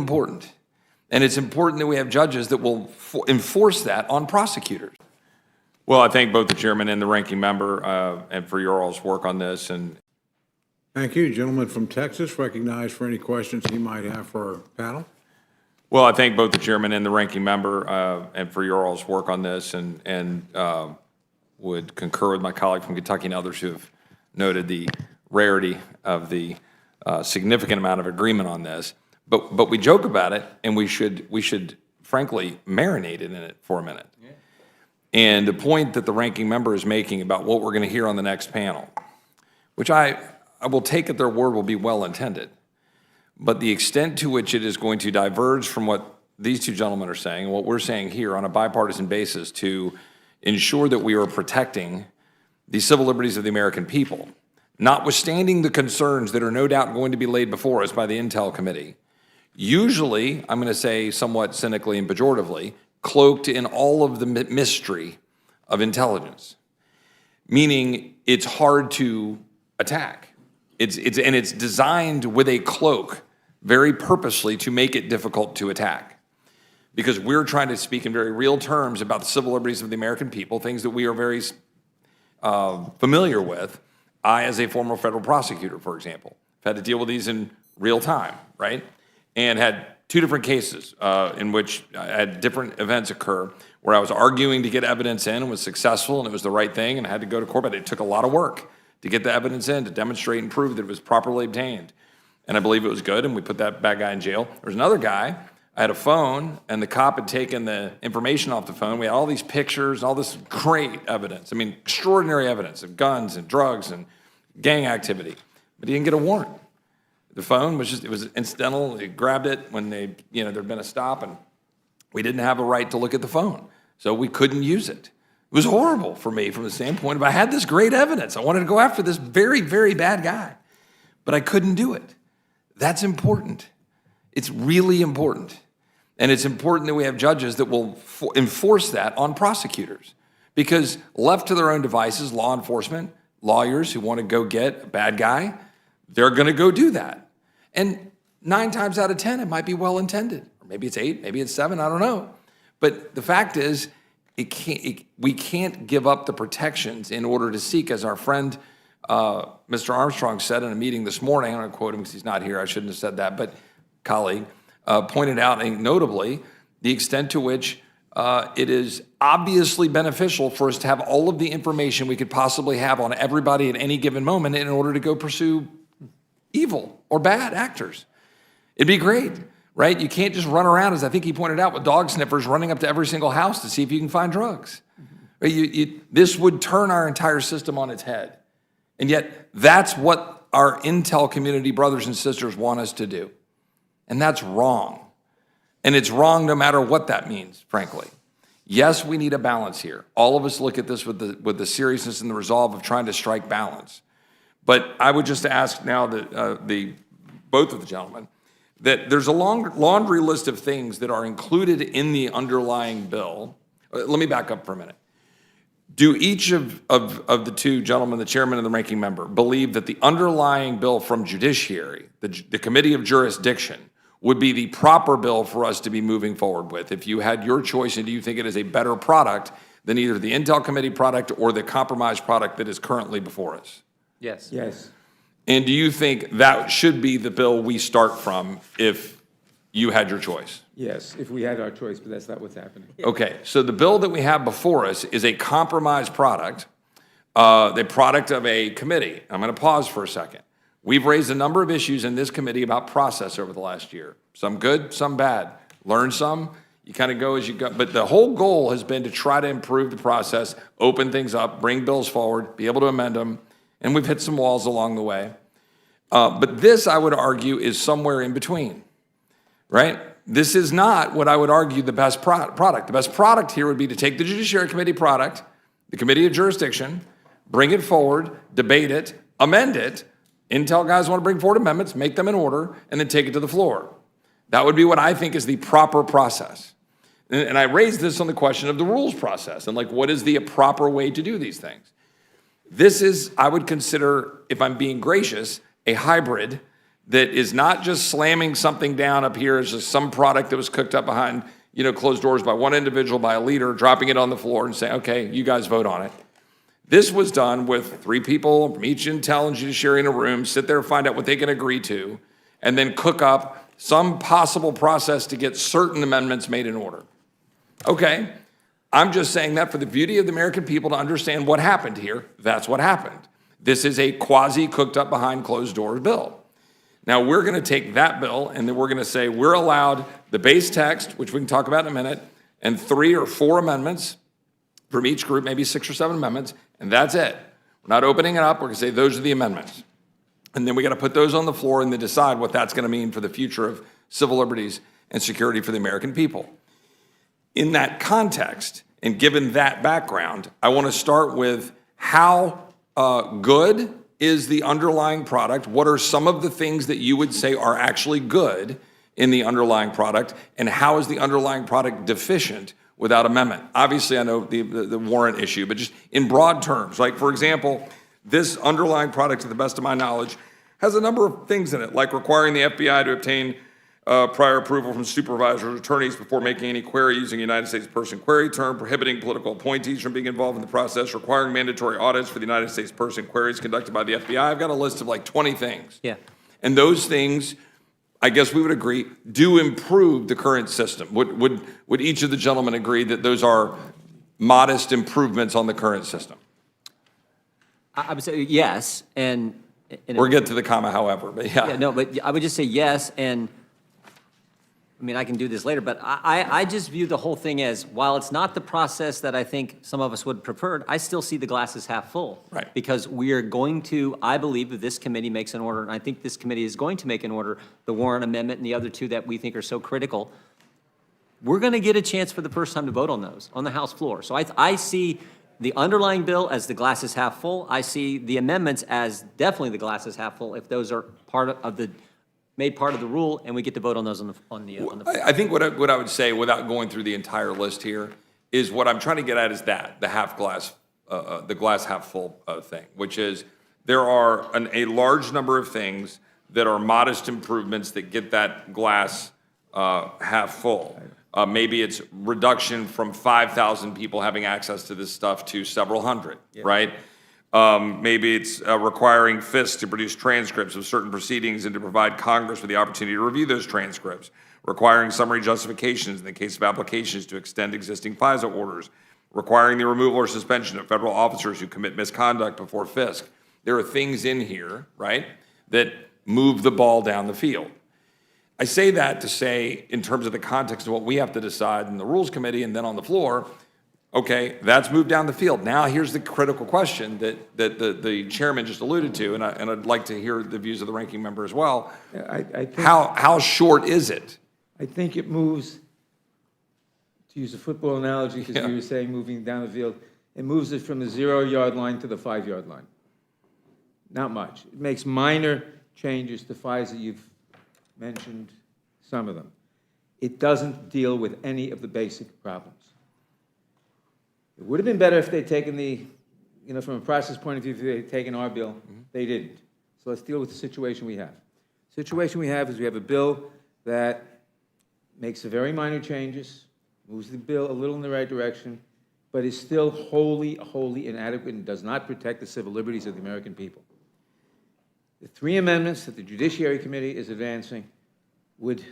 important. And it's important that we have judges that will enforce that on prosecutors. Well, I thank both the chairman and the ranking member and for your all's work on this. And thank you. Gentleman from Texas, recognized for any questions he might have for our panel. well, I thank both the chairman and the ranking member and for your all's work on this, and would concur with my colleague from Kentucky and others who have noted the rarity of the significant amount of agreement on this. But we joke about it, and we should frankly marinate in it for a minute. Yeah. And the point that the ranking member is making about what we're going to hear on the next panel, which I will take at their word will be well intended, but the extent to which it is going to diverge from what these two gentlemen are saying, and what we're saying here on a bipartisan basis to ensure that we are protecting the civil liberties of the American people, notwithstanding the concerns that are no doubt going to be laid before us by the Intel Committee, usually, I'm going to say somewhat cynically and pejoratively, cloaked in all of the mystery of intelligence, meaning it's hard to attack. It's designed with a cloak very purposely to make it difficult to attack, because we're trying to speak in very real terms about the civil liberties of the American people, things that we are very familiar with. I, as a former federal prosecutor, for example, have had to deal with these in real time, right? And had two different cases in which I had different events occur where I was arguing to get evidence in and was successful and it was the right thing and I had to go to court, but it took a lot of work to get the evidence in, to demonstrate and prove that it was properly obtained. And I believe it was good, and we put that bad guy in jail. There was another guy, I had a phone, and the cop had taken the information off the phone. We had all these pictures, all this great evidence. I mean, extraordinary evidence of guns and drugs and gang activity, but he didn't get a warrant. The phone was it was incidental. They grabbed it when there'd been a stop, and we didn't have a right to look at the phone, so we couldn't use it. It was horrible for me from the standpoint of I had this great evidence. I wanted to go after this very, very bad guy, but I couldn't do it. That's important. It's really important. And it's important that we have judges that will enforce that on prosecutors, because left to their own devices, law enforcement, lawyers who want to go get a bad guy, they're going to go do that. And 9 times out of 10, it might be well-intended. Or maybe it's 8, maybe it's 7, I don't know. But the fact is, we can't give up the protections in order to seek, as our friend Mr. Armstrong said in a meeting this morning, I'm going to quote him because he's not here, I shouldn't have said that, but colleague, pointed out, and notably, the extent to which it is obviously beneficial for us to have all of the information we could possibly have on everybody at any given moment in order to go pursue evil or bad actors. It'd be great, right? You can't just run around, as I think he pointed out, with dog sniffers running up to every single house to see if you can find drugs. Right? This would turn our entire system on its head. And yet, that's what our intel community brothers and sisters want us to do. And that's wrong. And it's wrong no matter what that means, frankly. Yes, we need a balance here. All of us look at this with the seriousness and the resolve of trying to strike balance. But I would just ask now that both of the gentlemen, that there's a long laundry list of things that are included in the underlying bill. Let me back up for a minute. Do each of the two gentlemen, the chairman and the ranking member, believe that the underlying bill from Judiciary, the Committee of Jurisdiction, would be the proper bill for us to be moving forward with if you had your choice, and do you think it is a better product than either the Intel Committee product or the compromise product that is currently before us? Yes. Yes. And do you think that should be the bill we start from if you had your choice? Yes, if we had our choice, but that's not what's happening. Okay, so the bill that we have before us is a compromise product, the product of a committee. I'm going to pause for a second. We've raised a number of issues in this committee about process over the last year. Some good, some bad. Learn some, you kind of go as you go. But the whole goal has been to try to improve the process, open things up, bring bills forward, be able to amend them, and we've hit some walls along the way. But this, I would argue, is somewhere in between, right? This is not what I would argue the best product. The best product here would be to take the Judiciary Committee product, the Committee of Jurisdiction, bring it forward, debate it, amend it. Intel guys want to bring forward amendments, make them in order, and then take it to the floor. That would be what I think is the proper process. And I raised this on the question of the rules process and what is the proper way to do these things. This is, I would consider, if I'm being gracious, a hybrid that is not just slamming something down up here as just some product that was cooked up behind, closed doors by one individual, by a leader, dropping it on the floor and saying, okay, you guys vote on it. This was done with 3 people from each intel and judiciary in a room, sit there, find out what they can agree to, and then cook up some possible process to get certain amendments made in order. Okay, I'm just saying that for the beauty of the American people to understand what happened here. That's what happened. This is a quasi-cooked up behind closed doors bill. Now, we're going to take that bill, and then we're going to say we're allowed the base text, which we can talk about in a minute, and 3 or 4 amendments from each group, maybe 6 or 7 amendments, and that's it. We're not opening it up. We're going to say those are the amendments. And then we got to put those on the floor and then decide what that's going to mean for the future of civil liberties and security for the American people. In that context, and given that background, I want to start with how good is the underlying product? What are some of the things that you would say are actually good in the underlying product? And how is the underlying product deficient without amendment? Obviously, I know the warrant issue, but just in broad terms, like, for example, this underlying product, to the best of my knowledge, has a number of things in it, like requiring the FBI to obtain prior approval from supervisors or attorneys before making any query using a United States person query term, prohibiting political appointees from being involved in the process, requiring mandatory audits for the United States person queries conducted by the FBI. I've got a list of like 20 things. Yeah. And those things, I guess we would agree, do improve the current system. Would each of the gentlemen agree that those are modest improvements on the current system? I would say yes, and We'll get to the comma, however, but yeah. yeah, no, but I would just say yes, and I mean, I can do this later, but I just view the whole thing as, while it's not the process that I think some of us would prefer, I still see the glass as half full. Right. Because we are going to, I believe that this committee makes an order, and I think this committee is going to make an order, the Warren Amendment and the other 2 that we think are so critical. We're going to get a chance for the first time to vote on those on the House floor. So I see the underlying bill as the glass is half full. I see the amendments as definitely the glass is half full if those are made part of the rule, and we get to vote on those on the floor. I think what I would say, without going through the entire list here, is what I'm trying to get at is that, the glass half full thing, which is there are a large number of things that are modest improvements that get that glass half full. Maybe it's reduction from 5,000 people having access to this stuff to several hundred, right? Maybe it's requiring FISA to produce transcripts of certain proceedings and to provide Congress with the opportunity to review those transcripts, requiring summary justifications in the case of applications to extend existing FISA orders, requiring the removal or suspension of federal officers who commit misconduct before FISC. There are things in here, right, that move the ball down the field. I say that to say, in terms of the context of what we have to decide in the Rules Committee and then on the floor, okay, that's moved down the field. Now here's the critical question that the chairman just alluded to, and I'd like to hear the views of the ranking member as well. I think, How short is it? I think it moves, to use a football analogy, because you were saying moving down the field, it moves it from the 0-yard line to the 5-yard line. Not much. It makes minor changes to FISA. You've mentioned some of them. It doesn't deal with any of the basic problems. It would have been better if they'd taken from a process point of view, if they'd taken our bill. They didn't. So let's deal with the situation we have. The situation we have is we have a bill that makes the very minor changes, moves the bill a little in the right direction, but is still wholly inadequate and does not protect the civil liberties of the American people. The 3 amendments that the Judiciary Committee is advancing would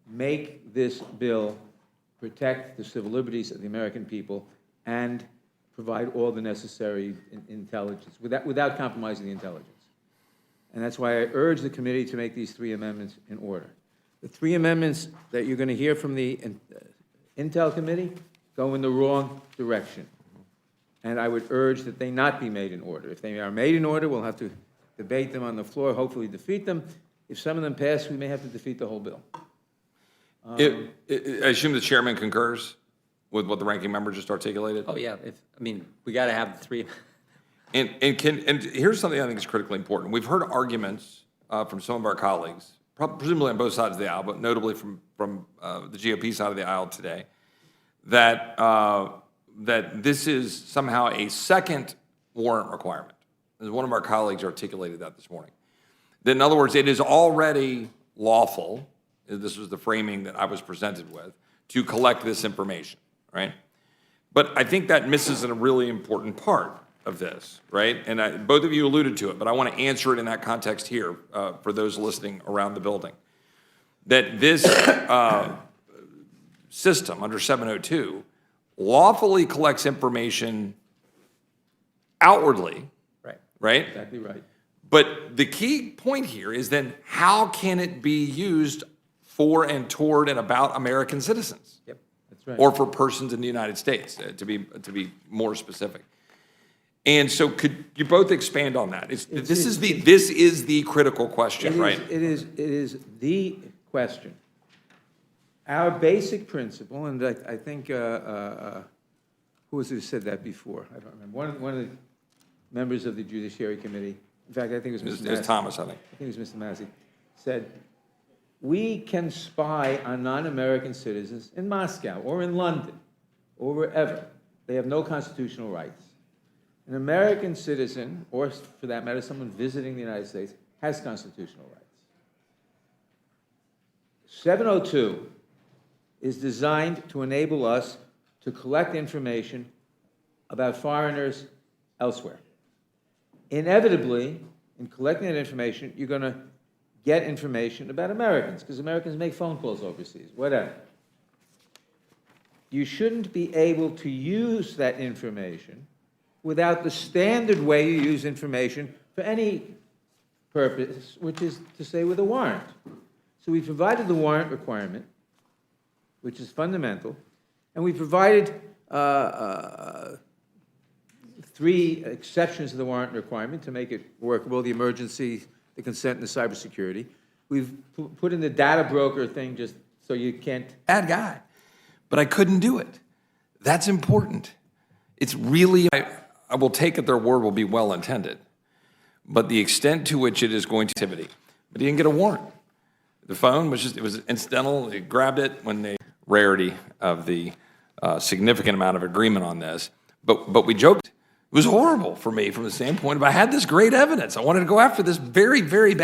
make this bill protect the civil liberties of the American people and provide all the necessary intelligence without compromising the intelligence. And that's why I urge the committee to make these 3 amendments in order. The 3 amendments that you're going to hear from the Intel Committee go in the wrong direction. And I would urge that they not be made in order. If they are made in order, we'll have to debate them on the floor, hopefully defeat them. If some of them pass, we may have to defeat the whole bill. I assume the chairman concurs with what the ranking member just articulated? Oh, yeah, we got to have the 3. And here's something I think is critically important. We've heard arguments from some of our colleagues, presumably on both sides of the aisle, but notably from the GOP side of the aisle today, that this is somehow a second warrant requirement. As one of our colleagues articulated that this morning. That in other words, it is already lawful, this was the framing that I was presented with, to collect this information, right? But I think that misses a really important part of this, right? And both of you alluded to it, but I want to answer it in that context here for those listening around the building. That this system under 702 lawfully collects information outwardly, right? Exactly right. But the key point here is then how can it be used for and toward and about American citizens? Yep, that's right. Or for persons in the United States, to be more specific. And so could you both expand on that? This is the critical question, right? It is the question. Our basic principle, and I think, who was it who said that before? I don't remember. One of the members of the Judiciary Committee, in fact, I think it was Mr. It was Thomas, I think. I think it was Mr. Massey, said, we can spy on non-American citizens in Moscow or in London or wherever. They have no constitutional rights. An American citizen, or for that matter, someone visiting the United States, has constitutional rights. 702 is designed to enable us to collect information about foreigners elsewhere. Inevitably, in collecting that information, you're going to get information about Americans, because Americans make phone calls overseas, whatever. You shouldn't be able to use that information without the standard way you use information for any purpose, which is to say with a warrant. So we provided the warrant requirement, which is fundamental, and we provided 3 exceptions to the warrant requirement to make it workable: the emergency, the consent, and the cybersecurity. We've put in the data broker thing just so you can't. Bad guy. But I couldn't do it. That's important. It's really, I will take it their word will be well intended, but the extent to which it is going to activity. But he didn't get a warrant. The phone was it was incidental. He grabbed it when the rarity of the significant amount of agreement on this. But we joked. It was horrible for me from the standpoint of I had this great evidence. I wanted to go after this very, very bad.